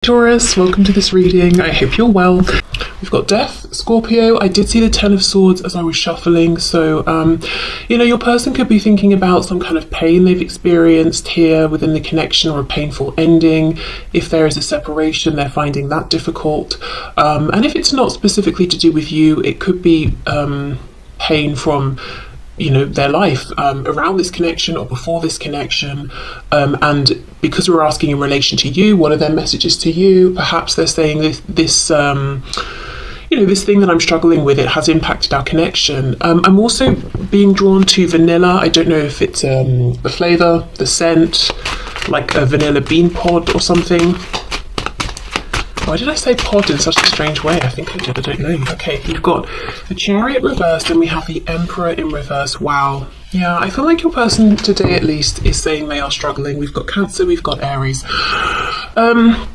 Taurus, welcome to this reading. I hope you're well. We've got Death, Scorpio. I did see the Ten of Swords as I was shuffling, so your person could be thinking about some kind of pain they've experienced here within the connection, or a painful ending. If there is a separation, they're finding that difficult. And if it's not specifically to do with you, it could be pain from their life around this connection or before this connection, and because we're asking in relation to you, what are their messages to you? Perhaps they're saying this this thing that I'm struggling with, it has impacted our connection. I'm also being drawn to vanilla. I don't know if it's the flavour, the scent, like a vanilla bean pod or something. Why did I say pod in such a strange way? I think I did, I don't know. Okay, you've got the Chariot reversed and we have the Emperor in reverse. Wow. Yeah, I feel like your person today at least is saying they are struggling. We've got Cancer, we've got Aries. I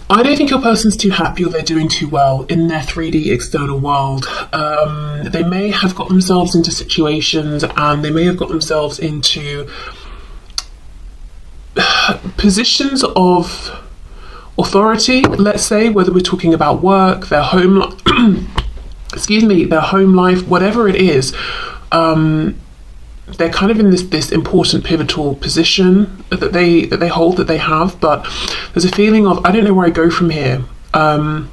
don't think your person's too happy or they're doing too well in their 3D external world. They may have got themselves into situations and they may have got themselves into positions of authority, let's say, whether we're talking about work, their home their home life, whatever it is. They're kind of in this important pivotal position that they hold, that they have, but there's a feeling of, I don't know where I go from here, or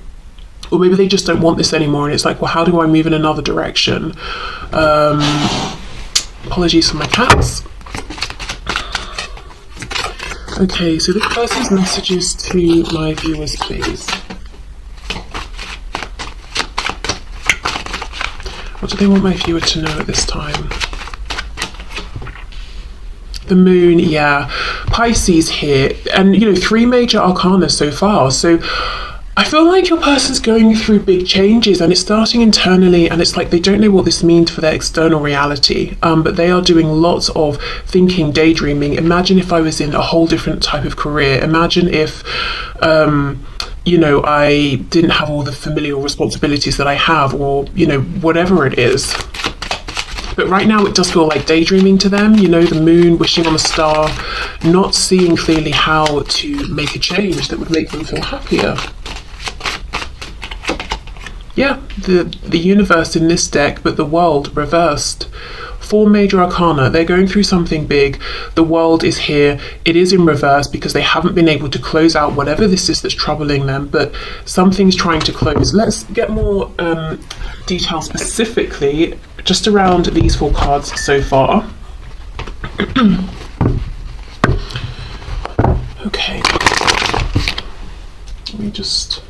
maybe they just don't want this anymore, and it's like, well, how do I move in another direction? Apologies for my cats. Okay, so this person's messages to my viewers, please. What do they want my viewer to know at this time? The moon, yeah. Pisces here, and 3 major arcana so far. So I feel like your person's going through big changes, and it's starting internally, and it's like they don't know what this means for their external reality, but they are doing lots of thinking, daydreaming. Imagine if I was in a whole different type of career. Imagine if I didn't have all the familial responsibilities that I have, or whatever it is. But right now it does feel like daydreaming to them, the moon, wishing on a star, not seeing clearly how to make a change that would make them feel happier. Yeah, the universe in this deck, but the world reversed. 4 major arcana, they're going through something big. The world is here. It is in reverse because they haven't been able to close out whatever this is that's troubling them, but something's trying to close. Let's get more detail specifically just around these 4 cards so far. Okay. Let me just...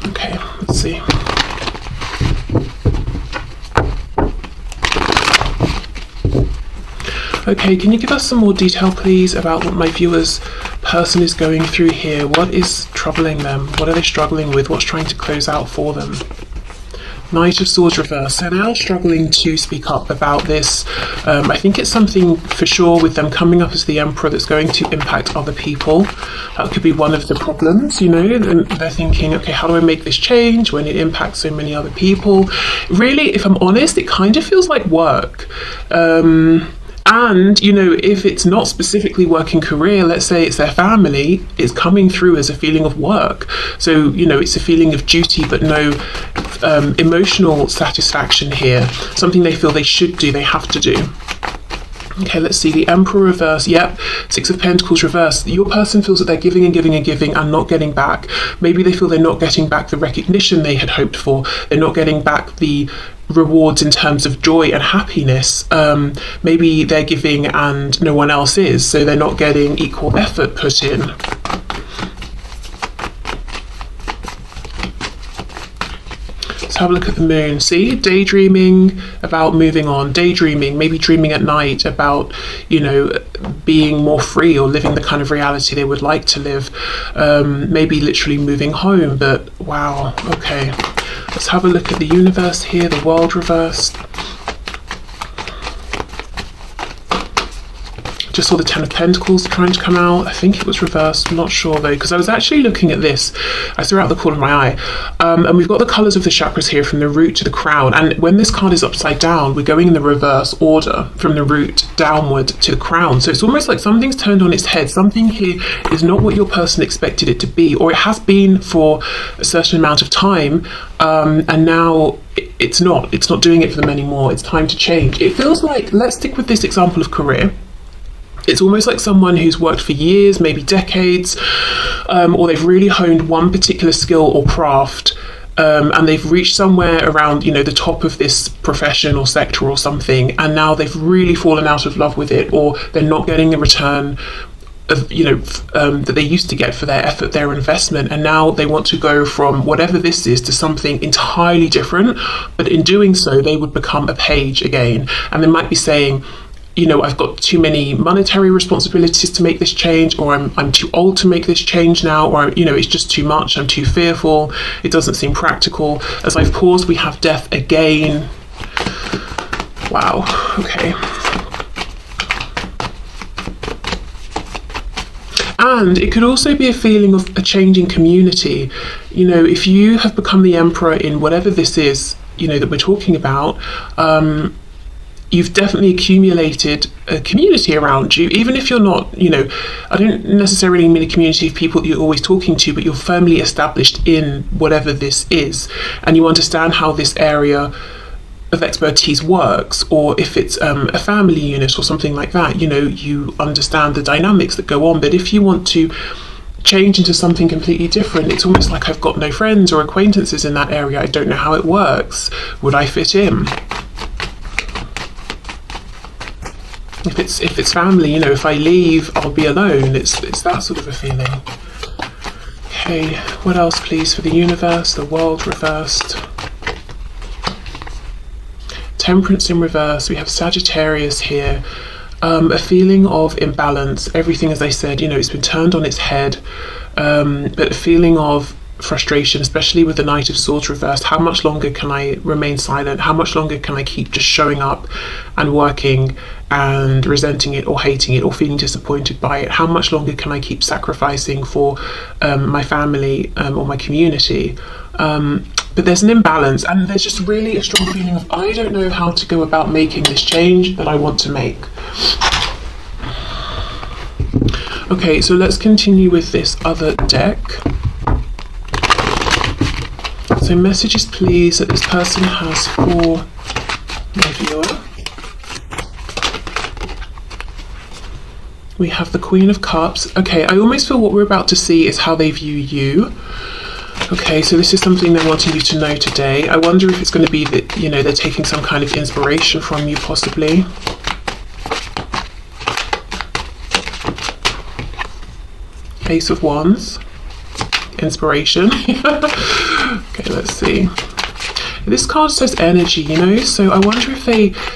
Okay, let's see. Okay, can you give us some more detail, please, about what my viewer's person is going through here? What is troubling them? What are they struggling with? What's trying to close out for them? Knight of Swords reversed. So now struggling to speak up about this. I think it's something for sure with them coming up as the Emperor that's going to impact other people. That could be one of the problems, and they're thinking, okay, how do I make this change when it impacts so many other people? Really, if I'm honest, it kind of feels like work. And, if it's not specifically work and career, let's say it's their family, it's coming through as a feeling of work. So, it's a feeling of duty, but no emotional satisfaction here. Something they feel they should do, they have to do. Okay, let's see, the Emperor reverse. Yep, 6 of Pentacles reverse. Your person feels that they're giving and giving and giving and not getting back. Maybe they feel they're not getting back the recognition they had hoped for. They're not getting back the rewards in terms of joy and happiness. Maybe they're giving and no one else is, so they're not getting equal effort put in. Let's have a look at the moon. See, daydreaming about moving on, daydreaming, maybe dreaming at night about, being more free or living the kind of reality they would like to live. Maybe literally moving home, but wow, okay. Let's have a look at the universe here, the world reversed. just saw the Ten of Pentacles trying to come out. I think it was reversed, I'm not sure though, because I was actually looking at this. I saw out the corner of my eye. And we've got the colours of the chakras here from the root to the crown. And when this card is upside down, we're going in the reverse order from the root downward to the crown. So it's almost like something's turned on its head. Something here is not what your person expected it to be, or it has been for a certain amount of time. And now it's not doing it for them anymore. It's time to change. It feels like, let's stick with this example of career. It's almost like someone who's worked for years, maybe decades, or they've really honed one particular skill or craft, and they've reached somewhere around, you know, the top of this profession or sector or something, and now they've really fallen out of love with it, or they're not getting the return of, you know, that they used to get for their effort, their investment, and now they want to go from whatever this is to something entirely different. But in doing so, they would become a page again, and they might be saying, you know, I've got too many monetary responsibilities to make this change, or I'm too old to make this change now, or, you know, it's just too much, I'm too fearful, it doesn't seem practical. As I've paused, we have death again. Wow, okay. And it could also be a feeling of a changing community. You know, if you have become the emperor in whatever this is, you know, that we're talking about, you've definitely accumulated a community around you, even if you're not, you know, I don't necessarily mean a community of people that you're always talking to, but you're firmly established in whatever this is, and you understand how this area of expertise works. Or if it's a family unit or something like that, you know, you understand the dynamics that go on. But if you want to change into something completely different, it's almost like I've got no friends or acquaintances in that area, I don't know how it works, would I fit in? If it's family, you know, if I leave, I'll be alone. It's that sort of a feeling. Okay, what else, please, for the universe? The world reversed. Temperance in reverse. We have Sagittarius here. A feeling of imbalance. Everything, as I said, you know, it's been turned on its head. But a feeling of frustration, especially with the Knight of Swords reversed. How much longer can I remain silent? How much longer can I keep just showing up and working and resenting it or hating it or feeling disappointed by it? How much longer can I keep sacrificing for my family or my community? But there's an imbalance, and there's just really a strong feeling of, I don't know how to go about making this change that I want to make. Okay, so let's continue with this other deck. So messages, please, that this person has for my viewer. We have the Queen of Cups. Okay, I almost feel what we're about to see is how they view you. Okay, so this is something they're wanting you to know today. I wonder if it's going to be that, you know, they're taking some kind of inspiration from you, possibly. Ace of Wands. Inspiration. Okay, let's see. This card says energy, you know, so I wonder if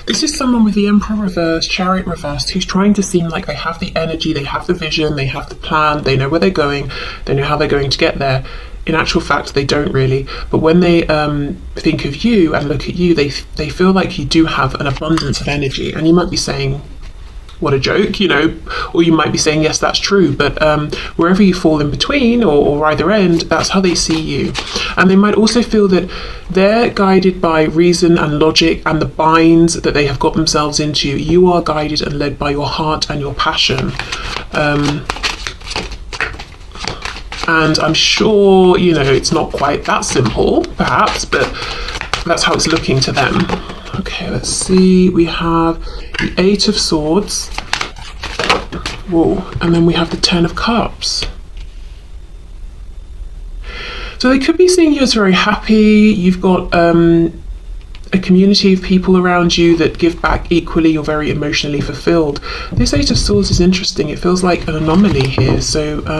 this is someone with the Emperor reversed, Chariot reversed, who's trying to seem like they have the energy, they have the vision, they have the plan, they know where they're going, they know how they're going to get there. In actual fact, they don't really. But when they think of you and look at you, they feel like you do have an abundance of energy. And you might be saying, what a joke, you know, or you might be saying, yes, that's true. But wherever you fall in between or either end, that's how they see you. And they might also feel that they're guided by reason and logic and the binds that they have got themselves into. You are guided and led by your heart and your passion. And I'm sure, you know, it's not quite that simple, perhaps, but that's how it's looking to them. Okay, let's see. We have the Eight of Swords. Whoa. And then we have the Ten of Cups. So they could be seeing you as very happy. You've got a community of people around you that give back equally. You're very emotionally fulfilled. This Eight of Swords is interesting. It feels like an anomaly here. So what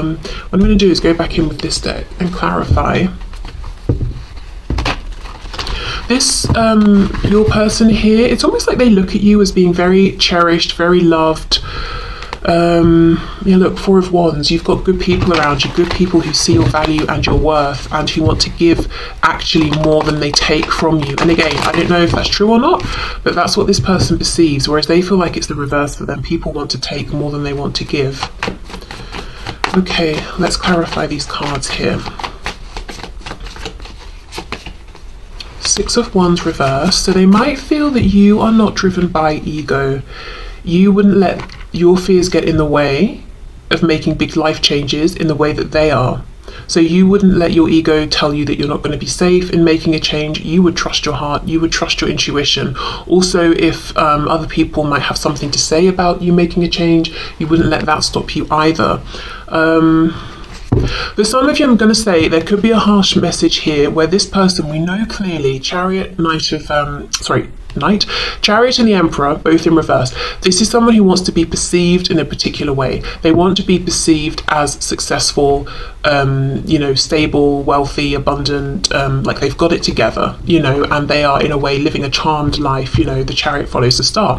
I'm going to do is go back in with this deck and clarify. This, your person here, it's almost like they look at you as being very cherished, very loved, Yeah, look, Four of Wands, you've got good people around you, good people who see your value and your worth and who want to give actually more than they take from you. And again, I don't know if that's true or not, but that's what this person perceives, whereas they feel like it's the reverse for them. People want to take more than they want to give. Okay, let's clarify these cards here. Six of Wands reversed. So they might feel that you are not driven by ego. You wouldn't let your fears get in the way of making big life changes in the way that they are. So you wouldn't let your ego tell you that you're not going to be safe in making a change. You would trust your heart. You would trust your intuition. Also, if other people might have something to say about you making a change, you wouldn't let that stop you either. For some of you, I'm going to say there could be a harsh message here where this person, we know clearly, Chariot, Chariot and the Emperor, both in reverse. This is someone who wants to be perceived in a particular way. They want to be perceived as successful, stable, wealthy, abundant, like they've got it together, and they are in a way living a charmed life. The Chariot follows the star.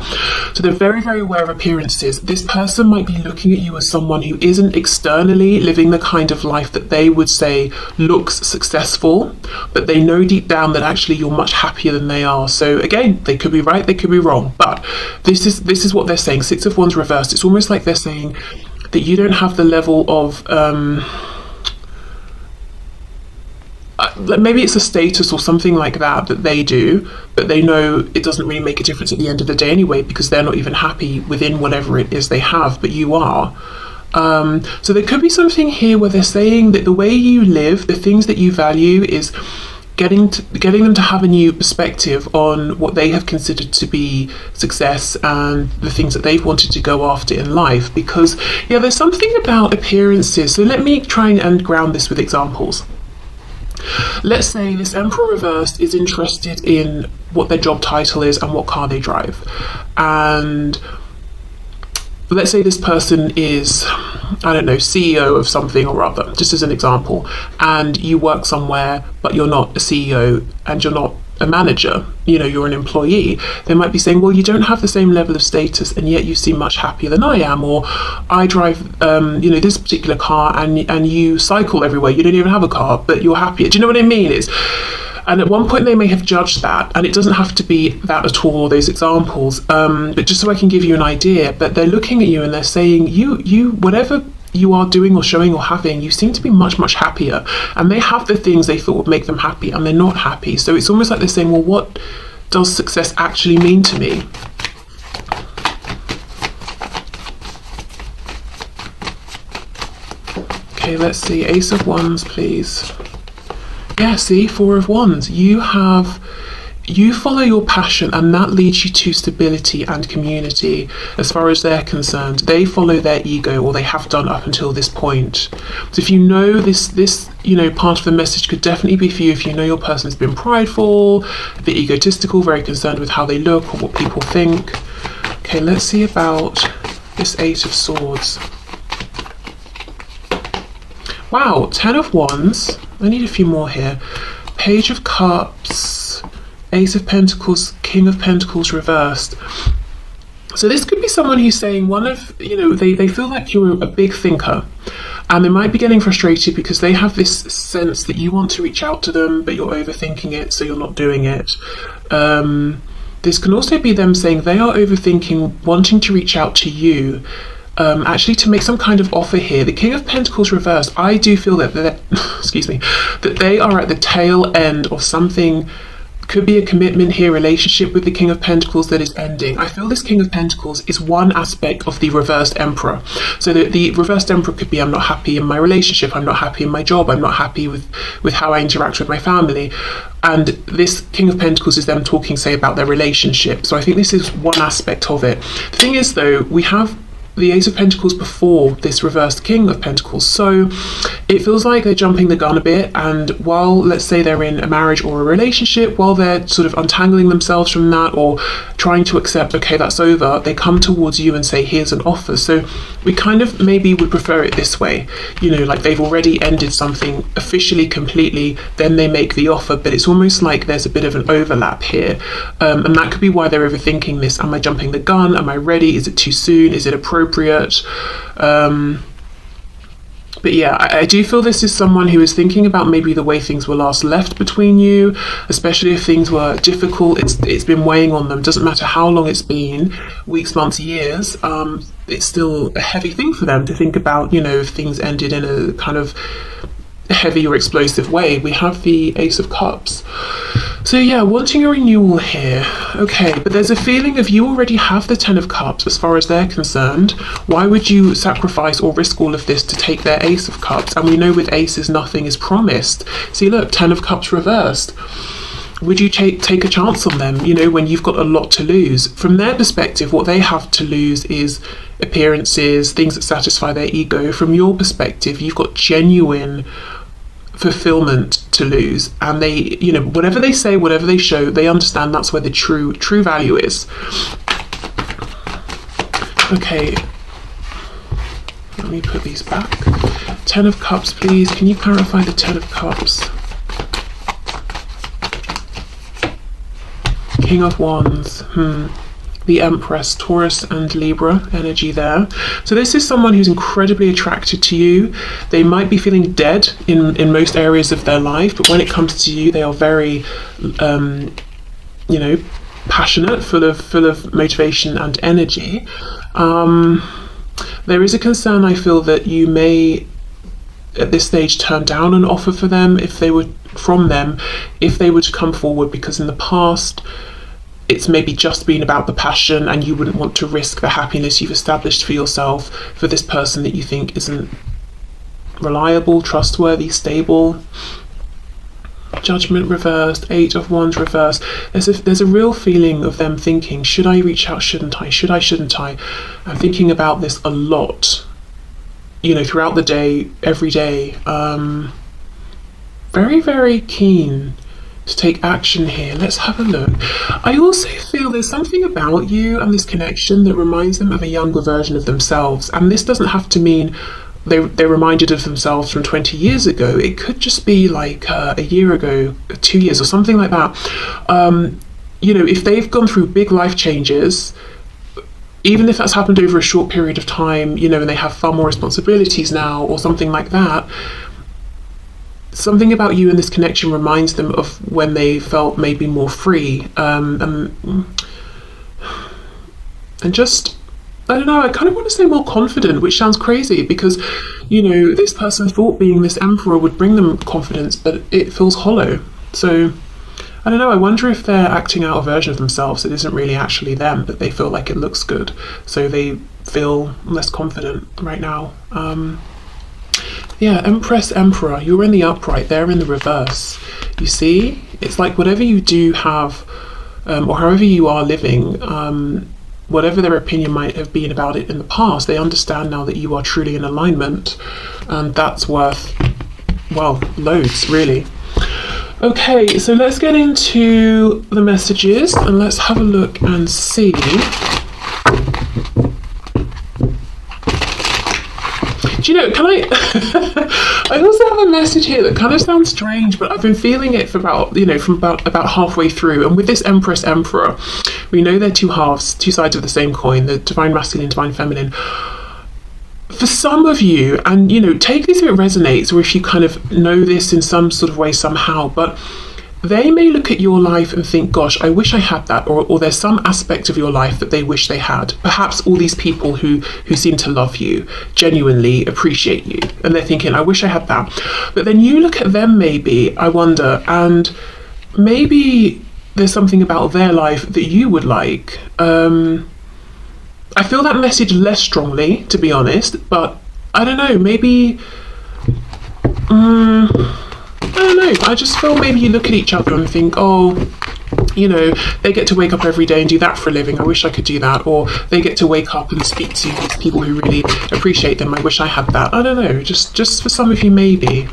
So they're very, very aware of appearances. This person might be looking at you as someone who isn't externally living the kind of life that they would say looks successful, but they know deep down that actually you're much happier than they are. So again, they could be right, they could be wrong, but this is what they're saying. Six of Wands reversed. It's almost like they're saying that you don't have the level of maybe it's a status or something like that they do, but they know it doesn't really make a difference at the end of the day anyway, because they're not even happy within whatever it is they have, but you are. So there could be something here where they're saying that the way you live, the things that you value, is getting them to have a new perspective on what they have considered to be success and the things that they've wanted to go after in life. Because there's something about appearances. So let me try and ground this with examples. Let's say this Emperor reversed is interested in what their job title is and what car they drive, and let's say this person is, I don't know, CEO of something or other, just as an example, and you work somewhere but you're not a CEO and you're not a manager, you're an employee. They might be saying, well, you don't have the same level of status and yet you seem much happier than I am, or I drive this particular car and you cycle everywhere, you don't even have a car but you're happier. Do you know what I mean? And at one point they may have judged that, and it doesn't have to be that at all, those examples, but just so I can give you an idea. But they're looking at you and they're saying, you whatever you are doing or showing or having, you seem to be much, much happier. And they have the things they thought would make them happy and they're not happy. So it's almost like they're saying, well, what does success actually mean to me? Okay, let's see. Ace of Wands, please. Yeah, see, Four of Wands. You follow your passion and that leads you to stability and community. As far as they're concerned, they follow their ego, or they have done up until this point. So if you know this part of the message could definitely be for you if you know your person has been prideful, a bit egotistical, very concerned with how they look or what people think. Okay, let's see about this Eight of Swords. Wow, 10 of Wands. I need a few more here. Page of Cups, Ace of Pentacles, King of Pentacles reversed. So this could be someone who's saying they feel like you're a big thinker, and they might be getting frustrated because they have this sense that you want to reach out to them, but you're overthinking it, so you're not doing it. This can also be them saying they are overthinking wanting to reach out to you, actually to make some kind of offer here. The King of Pentacles reversed, I do feel that that they are at the tail end of something. Could be a commitment here, relationship with the King of Pentacles that is ending. I feel this King of Pentacles is one aspect of the reversed Emperor. So the reversed Emperor could be, I'm not happy in my relationship, I'm not happy in my job, I'm not happy with how I interact with my family. And this King of Pentacles is them talking, say, about their relationship. So I think this is one aspect of it. The thing is, though, we have the Ace of Pentacles before this reversed King of Pentacles, so it feels like they're jumping the gun a bit, and while, let's say, they're in a marriage or a relationship, while they're sort of untangling themselves from that or trying to accept, okay, that's over, they come towards you and say, here's an offer. So we kind of maybe would prefer it this way, like they've already ended something officially, completely, then they make the offer, but it's almost like there's a bit of an overlap here, and that could be why they're overthinking this. Am I jumping the gun? Am I ready? Is it too soon? Is it appropriate? appropriate. But yeah, I do feel this is someone who is thinking about maybe the way things were last left between you, especially if things were difficult. It's been weighing on them. Doesn't matter how long it's been, weeks, months, years. It's still a heavy thing for them to think about, if things ended in a kind of heavy or explosive way. We have the Ace of Cups. So yeah, wanting a renewal here. Okay, but there's a feeling of you already have the Ten of Cups as far as they're concerned. Why would you sacrifice or risk all of this to take their Ace of Cups? And we know with aces, nothing is promised. See, look, Ten of Cups reversed. Would you take a chance on them, when you've got a lot to lose? From their perspective, what they have to lose is appearances, things that satisfy their ego. From your perspective, you've got genuine fulfillment to lose, and they, whatever they say, whatever they show, they understand that's where the true value is. Okay, let me put these back. Ten of Cups, please. Can you clarify the Ten of Cups? King of Wands. The Empress, Taurus and Libra energy there. So this is someone who's incredibly attracted to you. They might be feeling dead in most areas of their life, but when it comes to you, they are very, passionate, full of motivation and energy. There is a concern, I feel, that you may, at this stage, turn down an offer for them if they were to come forward, because in the past, it's maybe just been about the passion, and you wouldn't want to risk the happiness you've established for yourself for this person that you think isn't reliable, trustworthy, stable. Judgment reversed, Eight of Wands reversed. There's a real feeling of them thinking, should I reach out, shouldn't I? Should I, shouldn't I? I'm thinking about this a lot, throughout the day, every day. Very, very keen to take action here. Let's have a look. I also feel there's something about you and this connection that reminds them of a younger version of themselves. And this doesn't have to mean they're reminded of themselves from 20 years ago. It could just be like a year ago, 2 years, or something like that. If they've gone through big life changes, even if that's happened over a short period of time, and they have far more responsibilities now or something like that, something about you and this connection reminds them of when they felt maybe more free, and just, I don't know, I kind of want to say more confident, which sounds crazy because, this person thought being this emperor would bring them confidence, but it feels hollow. So, I don't know, I wonder if they're acting out a version of themselves that isn't really actually them, but they feel like it looks good, so they feel less confident right now. Yeah, Empress, Emperor, you're in the upright, they're in the reverse. You see, it's like whatever you do have, or however you are living, whatever their opinion might have been about it in the past, they understand now that you are truly in alignment, and that's worth, well, loads, really. Okay, so let's get into the messages and let's have a look and see. Do you know, can I I also have a message here that kind of sounds strange, but I've been feeling it for about, from about halfway through. And with this Empress Emperor, we know they're two halves, two sides of the same coin, the divine masculine, divine feminine. For some of you, and take this if it resonates, or if you kind of know this in some sort of way somehow, but they may look at your life and think, gosh, I wish I had that, or there's some aspect of your life that they wish they had. Perhaps all these people who seem to love you, genuinely appreciate you, and they're thinking, I wish I had that. But then you look at them maybe, I wonder, and maybe there's something about their life that you would like. I feel that message less strongly, to be honest, but I don't know, maybe... I don't know, I just feel maybe you look at each other and think, oh, they get to wake up every day and do that for a living, I wish I could do that. Or they get to wake up and speak to these people who really appreciate them, I wish I had that. I don't know, just for some of you maybe.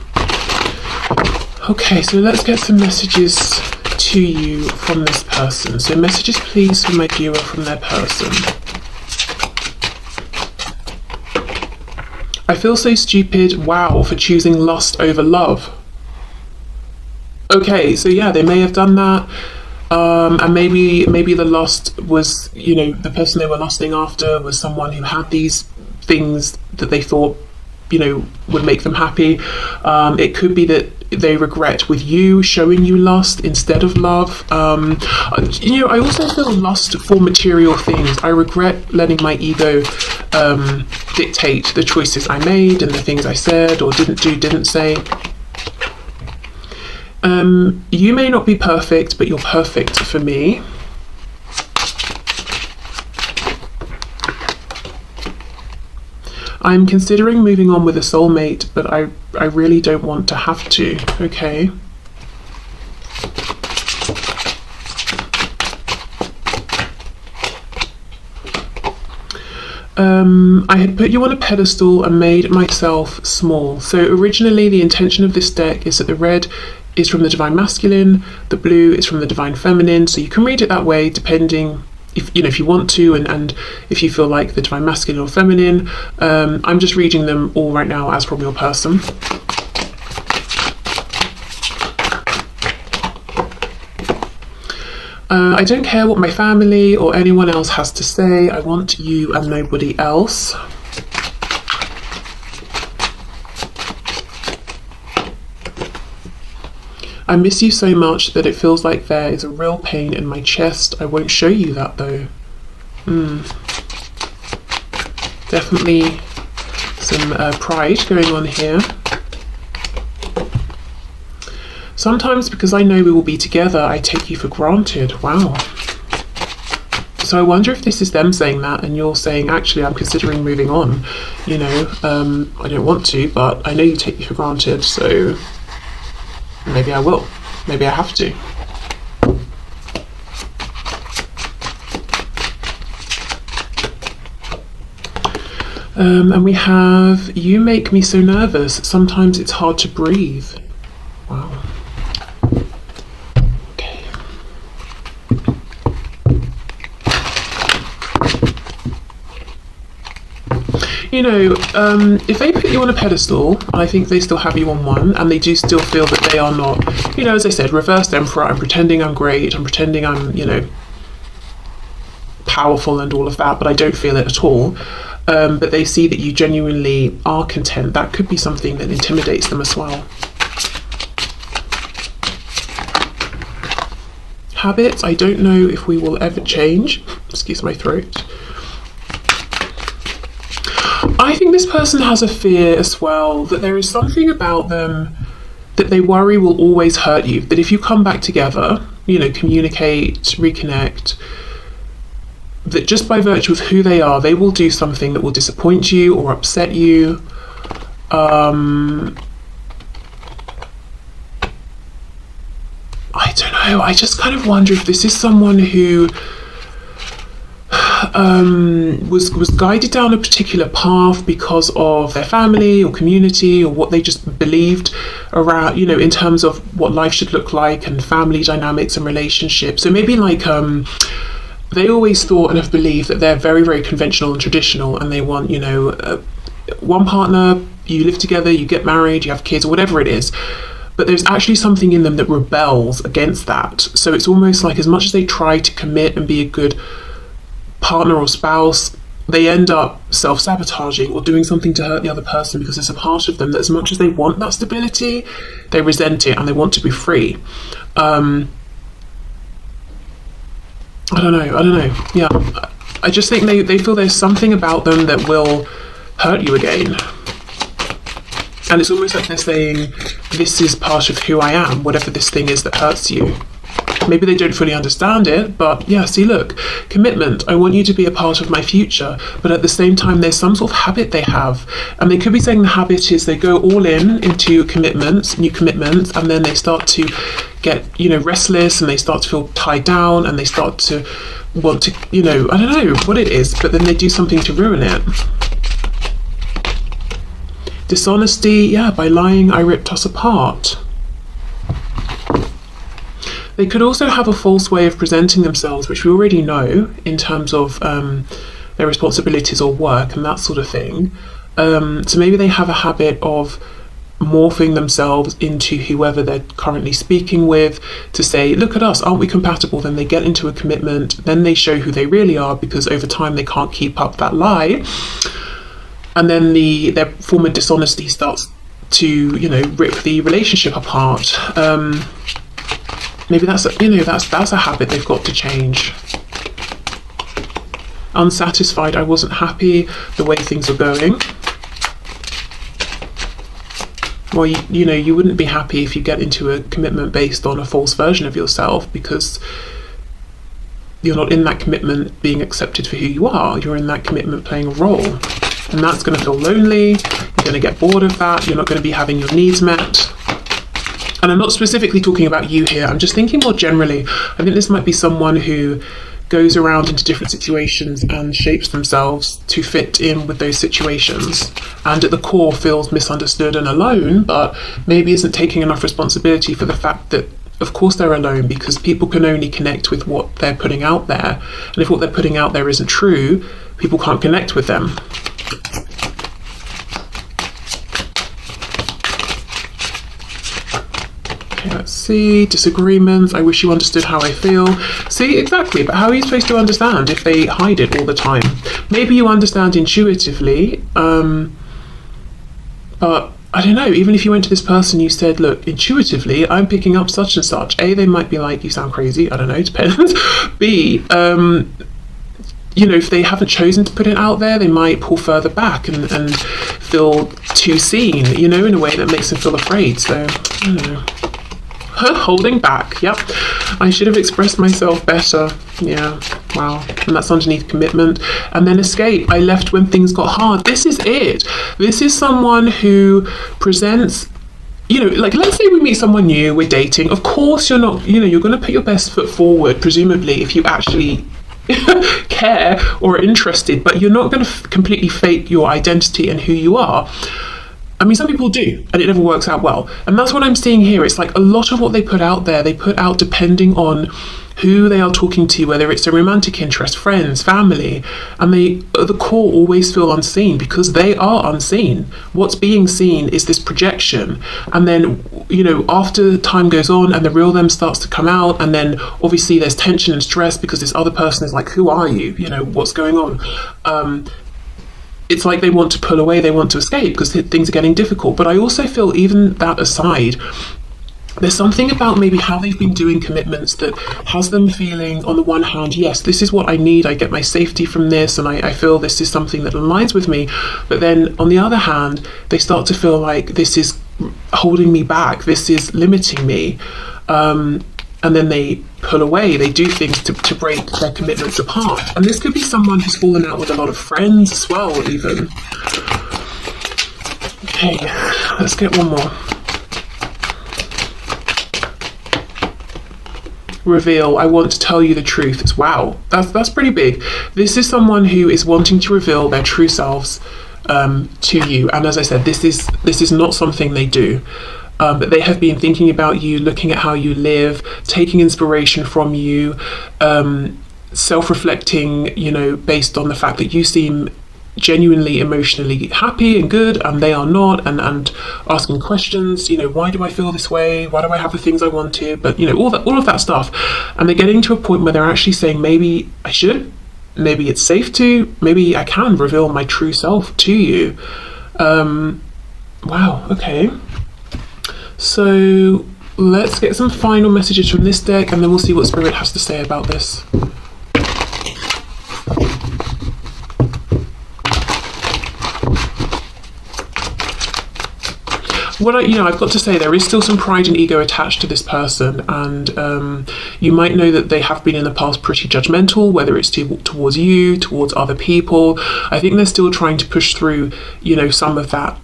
Okay, so let's get some messages to you from this person. So messages please for my viewer from their person. I feel so stupid, wow, for choosing lust over love. Okay, so yeah, they may have done that. And maybe the lust was, you know, the person they were lusting after was someone who had these things that they thought, you know, would make them happy. It could be that they regret with you showing you lust instead of love. You know, I also feel lust for material things. I regret letting my ego dictate the choices I made and the things I said or didn't do, didn't say. You may not be perfect, but you're perfect for me. I'm considering moving on with a soulmate, but I really don't want to have to. Okay. I had put you on a pedestal and made myself small. So originally the intention of this deck is that the red is from the divine masculine, the blue is from the divine feminine. So you can read it that way depending if you know, if you want to, and if you feel like the divine masculine or feminine. I'm just reading them all right now as from your person. I don't care what my family or anyone else has to say. I want you and nobody else. I miss you so much that it feels like there is a real pain in my chest. I won't show you that though. Definitely some pride going on here. Sometimes because I know we will be together, I take you for granted. Wow. So I wonder if this is them saying that and you're saying, actually, I'm considering moving on. You know, I don't want to, but I know you take me for granted, so maybe I will. Maybe I have to. And we have, you make me so nervous. Sometimes it's hard to breathe. Wow. Okay. You know, if they put you on a pedestal, and I think they still have you on one, and they do still feel that they are not, you know, as I said, reversed emperor, I'm pretending I'm great, I'm pretending I'm, you know, powerful and all of that, but I don't feel it at all. But they see that you genuinely are content. That could be something that intimidates them as well. Habits, I don't know if we will ever change. Excuse my throat. I think this person has a fear as well, that there is something about them that they worry will always hurt you. That if you come back together, you know, communicate, reconnect, that just by virtue of who they are, they will do something that will disappoint you or upset you. I don't know, I just kind of wonder if this is someone who was guided down a particular path because of their family or community or what they just believed around, you know, in terms of what life should look like and family dynamics and relationships. So maybe like they always thought and have believed that they're very, very conventional and traditional, and they want, you know, one partner, you live together, you get married, you have kids, or whatever it is. But there's actually something in them that rebels against that. So it's almost like as much as they try to commit and be a good partner or spouse, they end up self-sabotaging or doing something to hurt the other person, because there's a part of them that as much as they want that stability, they resent it and they want to be free. I don't know. Yeah, I just think they feel there's something about them that will hurt you again. And it's almost like they're saying, this is part of who I am, whatever this thing is that hurts you. Maybe they don't fully understand it, but yeah, see, look, commitment. I want you to be a part of my future, but at the same time, there's some sort of habit they have. And they could be saying the habit is they go all in into commitments, new commitments, and then they start to get, you know, restless, and they start to feel tied down, and they start to want to, you know, I don't know what it is, but then they do something to ruin it. Dishonesty, yeah, by lying, I ripped us apart. They could also have a false way of presenting themselves, which we already know in terms of their responsibilities or work and that sort of thing. So maybe they have a habit of morphing themselves into whoever they're currently speaking with to say, look at us, aren't we compatible? Then they get into a commitment, then they show who they really are, because over time they can't keep up that lie, and then their form of dishonesty starts to, you know, rip the relationship apart. Maybe that's a habit they've got to change. Unsatisfied, I wasn't happy the way things are going. Well, you know, you wouldn't be happy if you get into a commitment based on a false version of yourself, because you're not in that commitment being accepted for who you are. You're in that commitment playing a role. And that's going to feel lonely. You're going to get bored of that. You're not going to be having your needs met. And I'm not specifically talking about you here. I'm just thinking more generally. I think this might be someone who goes around into different situations and shapes themselves to fit in with those situations, and at the core feels misunderstood and alone, but maybe isn't taking enough responsibility for the fact that of course they're alone, because people can only connect with what they're putting out there, and if what they're putting out there isn't true, people can't connect with them. Let's see, disagreements, I wish you understood how I feel. See, exactly, but how are you supposed to understand if they hide it all the time? Maybe you understand intuitively, but I don't know, even if you went to this person, you said, look, intuitively, I'm picking up such and such. A, they might be like, you sound crazy, I don't know, depends. B, you know, if they haven't chosen to put it out there, they might pull further back and feel too seen, you know, in a way that makes them feel afraid, so, I don't know. Holding back, yep. I should have expressed myself better. Yeah, wow. And that's underneath commitment. And then escape. I left when things got hard. This is it. This is someone who presents, you know, like, let's say we meet someone new, we're dating. Of course you're not, you know, you're going to put your best foot forward, presumably, if you actually care or are interested, but you're not going to completely fake your identity and who you are. I mean, some people do, and it never works out well. And that's what I'm seeing here. It's like a lot of what they put out there, they put out depending on who they are talking to, whether it's a romantic interest, friends, family, and they, at the core, always feel unseen because they are unseen. What's being seen is this projection. And then, you know, after time goes on and the real them starts to come out, and then obviously there's tension and stress because this other person is like, who are you? You know, what's going on? It's like they want to pull away, they want to escape because things are getting difficult. But I also feel, even that aside, there's something about maybe how they've been doing commitments that has them feeling, on the one hand, yes, this is what I need, I get my safety from this, and I feel this is something that aligns with me. But then on the other hand, they start to feel like this is holding me back, this is limiting me. And then they pull away, they do things to break their commitments apart. And this could be someone who's fallen out with a lot of friends as well, even. Okay, let's get one more. Reveal, I want to tell you the truth. It's, wow, that's pretty big. This is someone who is wanting to reveal their true selves to you. And as I said, this is not something they do. But they have been thinking about you, looking at how you live, taking inspiration from you, self-reflecting, you know, based on the fact that you seem genuinely emotionally happy and good and they are not, and asking questions, you know, why do I feel this way? Why do I have the things I wanted? But, you know, all of that stuff. And they're getting to a point where they're actually saying, maybe I should, maybe it's safe to, maybe I can reveal my true self to you. Wow, okay. So let's get some final messages from this deck, and then we'll see what Spirit has to say about this. I've got to say, there is still some pride and ego attached to this person, and you might know that they have been in the past pretty judgmental, whether it's towards you, towards other people. I think they're still trying to push through, you know, some of that.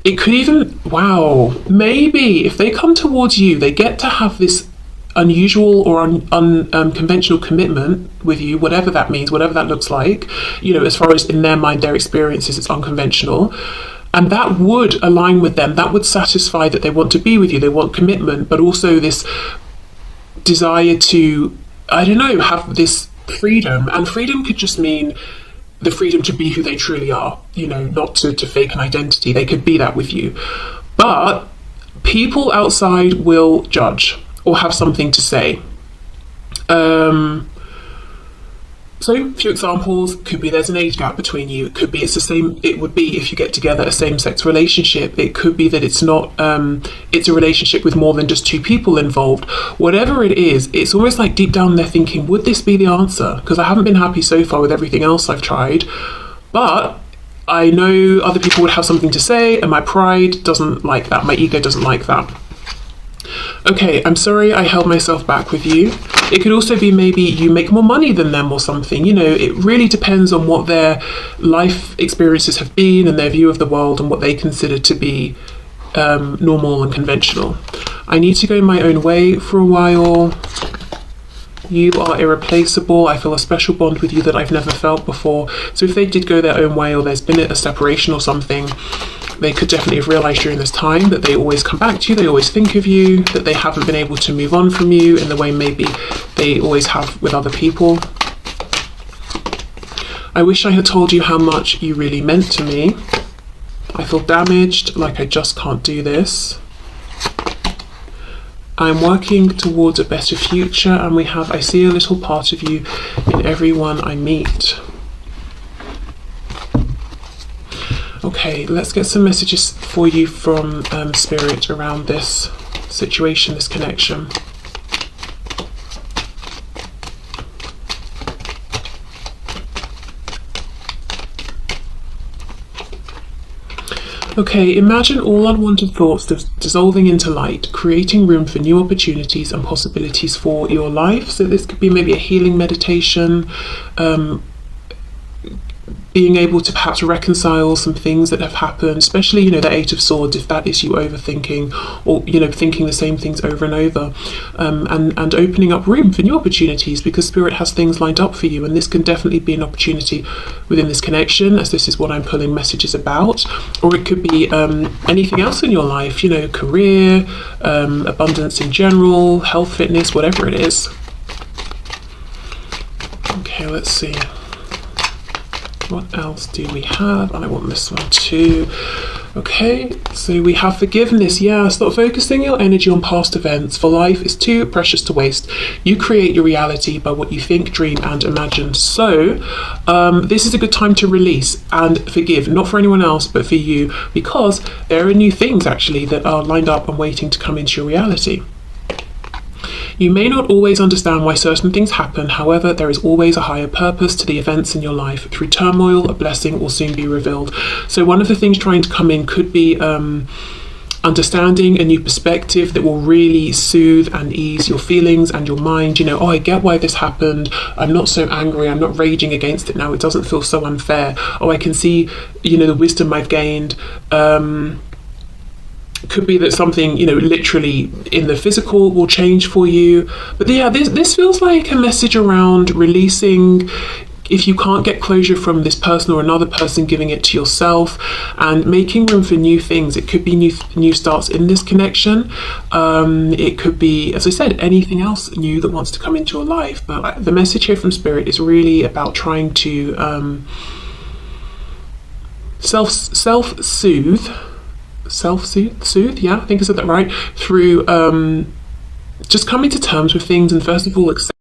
It could even, wow, maybe if they come towards you, they get to have this unusual or unconventional commitment with you, whatever that means, whatever that looks like, you know, as far as in their mind, their experiences, it's unconventional. And that would align with them. That would satisfy that they want to be with you. They want commitment, but also this desire to, I don't know, have this freedom. And freedom could just mean the freedom to be who they truly are, you know, not to fake an identity. They could be that with you. But people outside will judge or have something to say. So a few examples could be there's an age gap between you. It could be it's the same. It would be if you get together a same-sex relationship. It could be that it's not. It's a relationship with more than just two people involved. Whatever it is, it's almost like deep down they're thinking, would this be the answer? Because I haven't been happy so far with everything else I've tried, but I know other people would have something to say, and my pride doesn't like that. My ego doesn't like that. Okay, I'm sorry I held myself back with you. It could also be maybe you make more money than them or something. You know, it really depends on what their life experiences have been and their view of the world and what they consider to be normal and conventional. I need to go my own way for a while. You are irreplaceable. I feel a special bond with you that I've never felt before. So if they did go their own way, or there's been a separation or something, they could definitely have realised during this time that they always come back to you, they always think of you, that they haven't been able to move on from you in the way maybe they always have with other people. I wish I had told you how much you really meant to me. I feel damaged, like I just can't do this. I'm working towards a better future, and I see a little part of you in everyone I meet. Okay, let's get some messages for you from Spirit around this situation, this connection. Okay, imagine all unwanted thoughts dissolving into light, creating room for new opportunities and possibilities for your life. So this could be maybe a healing meditation, being able to perhaps reconcile some things that have happened, especially, you know, the Eight of Swords, if that is you overthinking or, you know, thinking the same things over and over, and opening up room for new opportunities, because Spirit has things lined up for you, and this can definitely be an opportunity within this connection, as this is what I'm pulling messages about. Or it could be anything else in your life, you know, career, abundance in general, health, fitness, whatever it is. Okay, let's see. What else do we have? And I want this one too. Okay, so we have forgiveness. Yeah, stop focusing your energy on past events, for life is too precious to waste. You create your reality by what you think, dream, and imagine. So this is a good time to release and forgive, not for anyone else, but for you, because there are new things actually that are lined up and waiting to come into your reality. You may not always understand why certain things happen, however, there is always a higher purpose to the events in your life. Through turmoil, a blessing will soon be revealed. So one of the things trying to come in could be understanding a new perspective that will really soothe and ease your feelings and your mind. You know, oh, I get why this happened. I'm not so angry. I'm not raging against it now. It doesn't feel so unfair. Oh, I can see, you know, the wisdom I've gained. Could be that something, you know, literally in the physical will change for you. But yeah, this feels like a message around releasing. If you can't get closure from this person or another person, giving it to yourself and making room for new things. It could be new starts in this connection. It could be, as I said, anything else new that wants to come into your life. But the message here from Spirit is really about trying to self-soothe, yeah, I think I said that right, through just coming to terms with things, and first of all accept